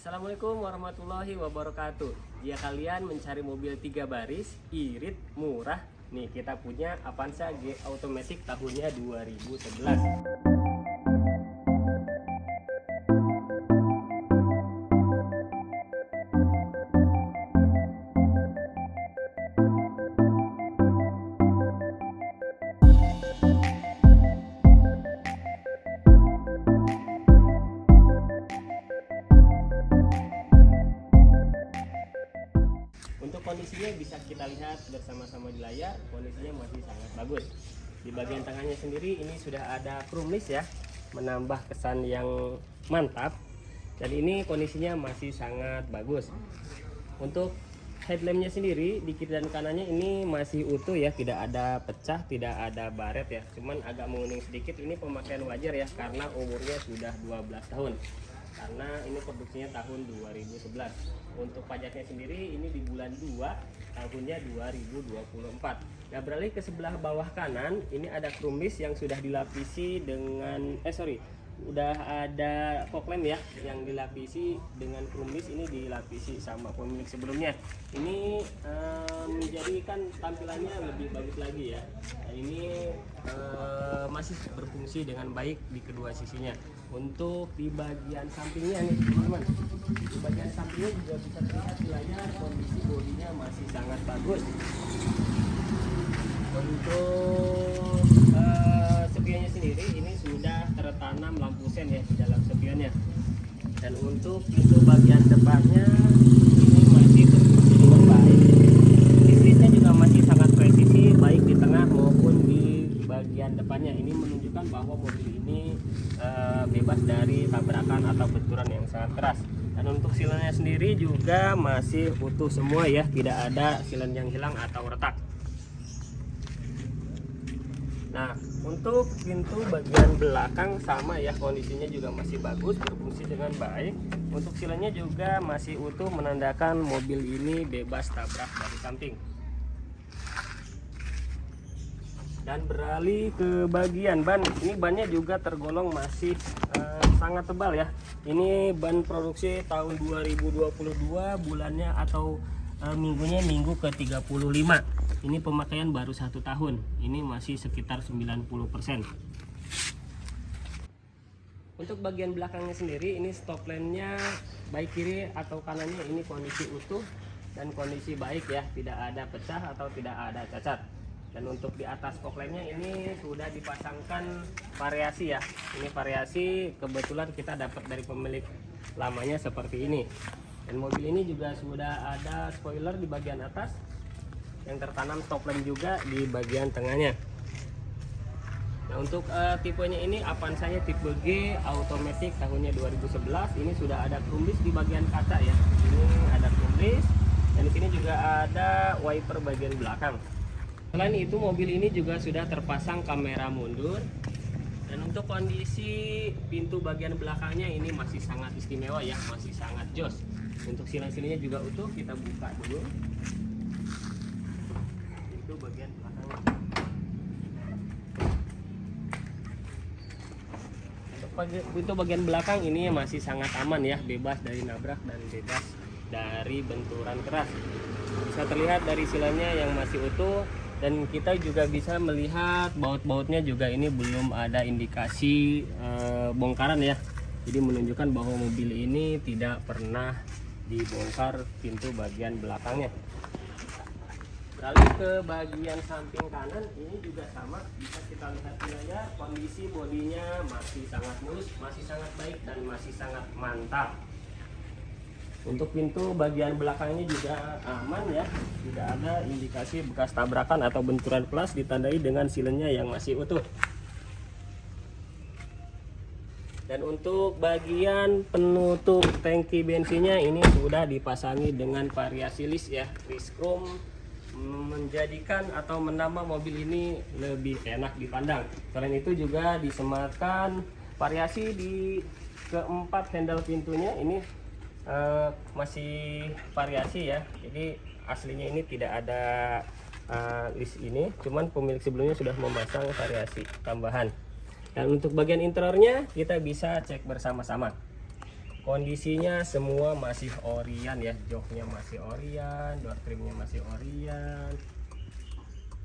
Assalamualaikum warahmatullahi wabarakatuh. Jika kalian mencari mobil 3 baris, irit, murah, nih kita punya Avanza G Automatic tahunnya 2011. Untuk kondisinya bisa kita lihat bersama-sama di layar, kondisinya masih sangat bagus. Di bagian tengahnya sendiri ini sudah ada chrome list ya, menambah kesan yang mantap. Dan ini kondisinya masih sangat bagus. Untuk headlampnya sendiri di kiri dan kanannya ini masih utuh ya, tidak ada pecah, tidak ada baret ya. Cuman agak menguning sedikit, ini pemakaian wajar ya karena umurnya sudah 12 tahun. Karena ini produksinya tahun 2011. Untuk pajaknya sendiri ini di bulan 2 tahunnya 2024. Nah, beralih ke sebelah bawah kanan ini ada chrome list yang sudah dilapisi dengan udah ada fog lamp ya yang dilapisi dengan chrome list, ini dilapisi sama pemilik sebelumnya. Ini menjadikan tampilannya lebih bagus lagi ya. Nah, ini masih berfungsi dengan baik di kedua sisinya. Untuk di bagian sampingnya nih teman-teman, di bagian sampingnya juga bisa terlihat di layar kondisi bodinya masih sangat bagus. Untuk spionnya sendiri ini sudah tertanam lampu sen ya di dalam spionnya. Dan untuk pintu bagian depannya ini masih berfungsi dengan baik. Listriknya juga masih sangat presisi baik di tengah maupun di bagian depannya. Ini menunjukkan bahwa mobil ini bebas dari tabrakan atau benturan yang sangat keras. Dan untuk silennya sendiri juga masih utuh semua ya, tidak ada silen yang hilang atau retak. Nah, untuk pintu bagian belakang sama ya, kondisinya juga masih bagus, berfungsi dengan baik. Untuk silennya juga masih utuh, menandakan mobil ini bebas tabrak dari samping. Dan beralih ke bagian ban, ini bannya juga tergolong masih sangat tebal ya. Ini ban produksi tahun 2022, bulannya atau minggunya minggu ke 35. Ini pemakaian baru 1 tahun, ini masih sekitar 90%. Untuk bagian belakangnya sendiri ini stop lamp-nya baik kiri atau kanannya ini kondisi utuh dan kondisi baik ya, tidak ada pecah atau tidak ada cacat. Dan untuk di atas fog lamp-nya ini sudah dipasangkan variasi ya. Ini variasi kebetulan kita dapat dari pemilik lamanya seperti ini. Dan mobil ini juga sudah ada spoiler di bagian atas yang tertanam stop lamp juga di bagian tengahnya. Nah, untuk tipenya ini Avanza tipe G Automatic tahunnya 2011. Ini sudah ada chrome list di bagian kaca ya. Ini ada chrome list dan di sini juga ada wiper bagian belakang. Selain itu mobil ini juga sudah terpasang kamera mundur. Dan untuk kondisi pintu bagian belakangnya ini masih sangat istimewa ya, masih sangat jos. Untuk silang-silingnya juga utuh, kita buka dulu pintu bagian belakangnya. Untuk pintu bagian belakang ini masih sangat aman ya, bebas dari nabrak dan bebas dari benturan keras. Bisa terlihat dari silangnya yang masih utuh. Dan kita juga bisa melihat baut-bautnya juga ini belum ada indikasi bongkaran ya. Jadi menunjukkan bahwa mobil ini tidak pernah dibongkar pintu bagian belakangnya. Beralih ke bagian samping kanan, ini juga sama, bisa kita lihat di layar kondisi bodinya masih sangat mulus, masih sangat baik dan masih sangat mantap. Untuk pintu bagian belakangnya juga aman ya, tidak ada indikasi bekas tabrakan atau benturan keras, ditandai dengan silennya yang masih utuh. Dan untuk bagian penutup tangki bensinnya ini sudah dipasangi dengan variasi list ya, list chrome, menjadikan atau menambah mobil ini lebih enak dipandang. Selain itu juga disematkan variasi di keempat handle pintunya, ini masih variasi ya. Jadi aslinya ini tidak ada list ini, cuman pemilik sebelumnya sudah memasang variasi tambahan. Dan untuk bagian interiornya kita bisa cek bersama-sama. Kondisinya semua masih orian ya, joknya masih orian, door trimnya masih orian.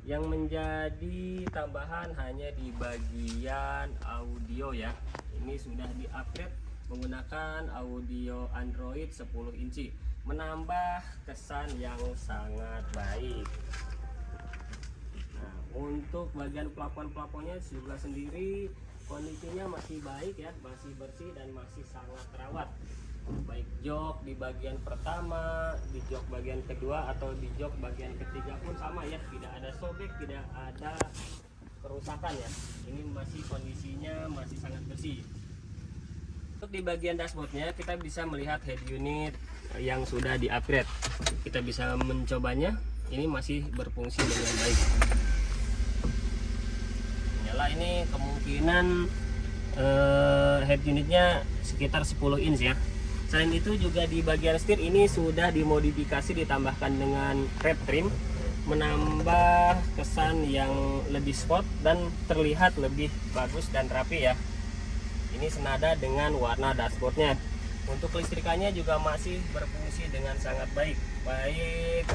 Yang menjadi tambahan hanya di bagian audio ya. Ini sudah di-upgrade menggunakan audio Android 10 inci, menambah kesan yang sangat baik. Nah, untuk bagian plafon-plafonnya juga sendiri kondisinya masih baik ya, masih bersih dan masih sangat terawat. Baik jok di bagian pertama, di jok bagian kedua atau di jok bagian ketiga pun sama ya, tidak ada sobek, tidak ada kerusakan ya. Ini masih kondisinya masih sangat bersih. Untuk di bagian dashboardnya kita bisa melihat head unit yang sudah di-upgrade. Kita bisa mencobanya, ini masih berfungsi dengan baik. Nyala ini kemungkinan head unitnya sekitar 10 inch ya. Selain itu juga di bagian setir ini sudah dimodifikasi, ditambahkan dengan red trim, menambah kesan yang lebih sport dan terlihat lebih bagus dan rapi ya. Ini senada dengan warna dashboardnya. Untuk kelistrikannya juga masih berfungsi dengan sangat baik. Baik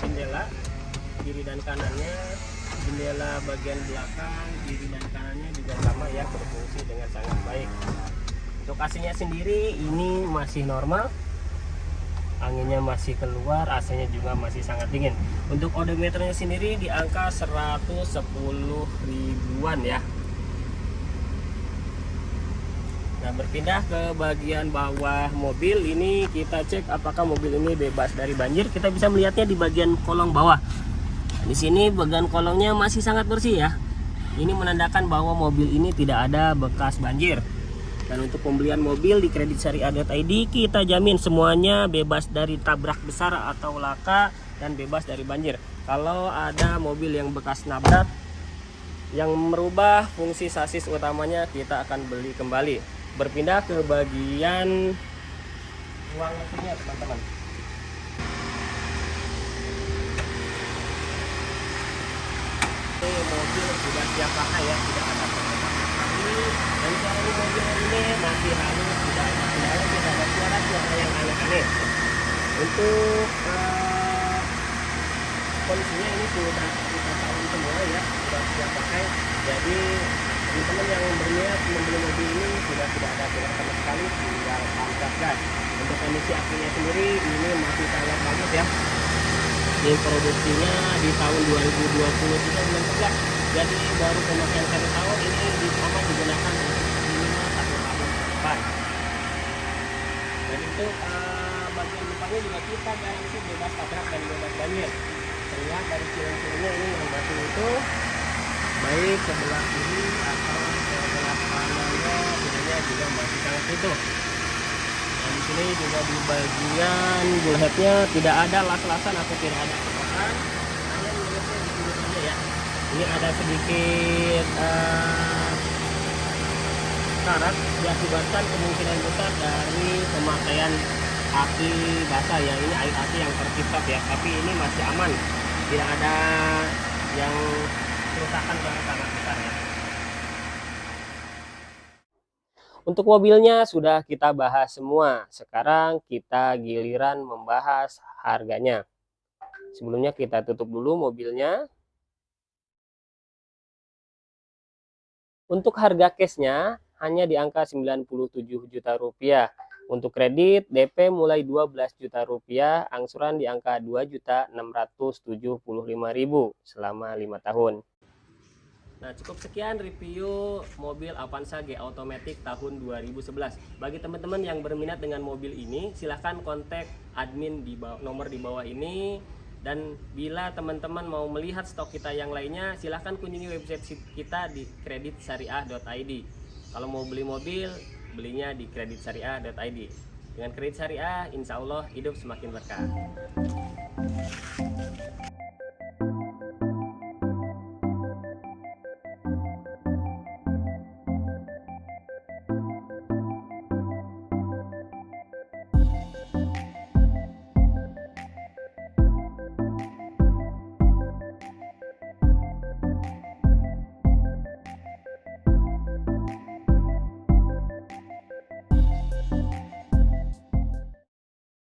jendela kiri dan kanannya, jendela bagian belakang kiri dan kanannya juga sama ya, berfungsi dengan sangat baik. Untuk AC-nya sendiri ini masih normal, anginnya masih keluar, AC-nya juga masih sangat dingin. Untuk odometernya sendiri di angka 110 ribuan ya. Nah, berpindah ke bagian bawah mobil, ini kita cek apakah mobil ini bebas dari banjir. Kita bisa melihatnya di bagian kolong bawah. Di sini bagian kolongnya masih sangat bersih ya. Ini menandakan bahwa mobil ini tidak ada bekas banjir. Dan untuk pembelian mobil di Kredit Syariah.id kita jamin semuanya bebas dari tabrak besar atau laka dan bebas dari banjir. Kalau ada mobil yang bekas nabrak yang merubah fungsi sasis utamanya, kita akan beli kembali. Berpindah ke bagian ruang mesinnya teman-teman. Mobil sudah siap pakai ya, tidak ada perlengkapan lagi. Dan cara mobil ini masih halus, tidak ada suara yang aneh-aneh. Untuk kondisinya ini sudah kita tahu semua ya, sudah siap pakai. Jadi teman-teman yang berniat membeli mobil ini sudah tidak ada kurang sama sekali, tinggal tancap gas. Untuk kondisi akinya sendiri ini masih sangat bagus ya. Ini produksinya di tahun 2020 juga belum tegak, jadi baru pemakaian 1 tahun, ini aman digunakan minimal 1 tahun ke depan. Dan itu bagian depannya juga kita garansi bebas tabrak dan bebas banjir. Terlihat dari ciri-cirinya ini yang batu itu, baik sebelah kiri atau sebelah kanannya sebenarnya juga masih sangat utuh. Dan di sini juga di bagian bullheadnya tidak ada las-lasan atau tidak ada kotoran, hanya bullheadnya di sini saja ya. Ini ada sedikit karat diakibatkan kemungkinan besar dari pemakaian aki basah ya. Ini air aki yang terciprat ya, tapi ini masih aman, tidak ada yang kerusakan yang sangat besar ya. Untuk mobilnya sudah kita bahas semua. Sekarang kita giliran membahas harganya. Sebelumnya kita tutup dulu mobilnya. Untuk harga cashnya hanya di angka 97 juta rupiah. Untuk kredit DP mulai 12 juta rupiah, angsuran di angka 2.675.000 selama 5 tahun. Nah, cukup sekian review mobil Avanza G Automatic tahun 2011. Bagi teman-teman yang berminat dengan mobil ini, silahkan kontak admin di bawah, nomor di bawah ini. Dan bila teman-teman mau melihat stok kita yang lainnya, silahkan kunjungi website kita di kreditsyariah.id. Kalau mau beli mobil, belinya di kreditsyariah.id. Dengan Kredit Syariah, insya Allah hidup semakin berkah.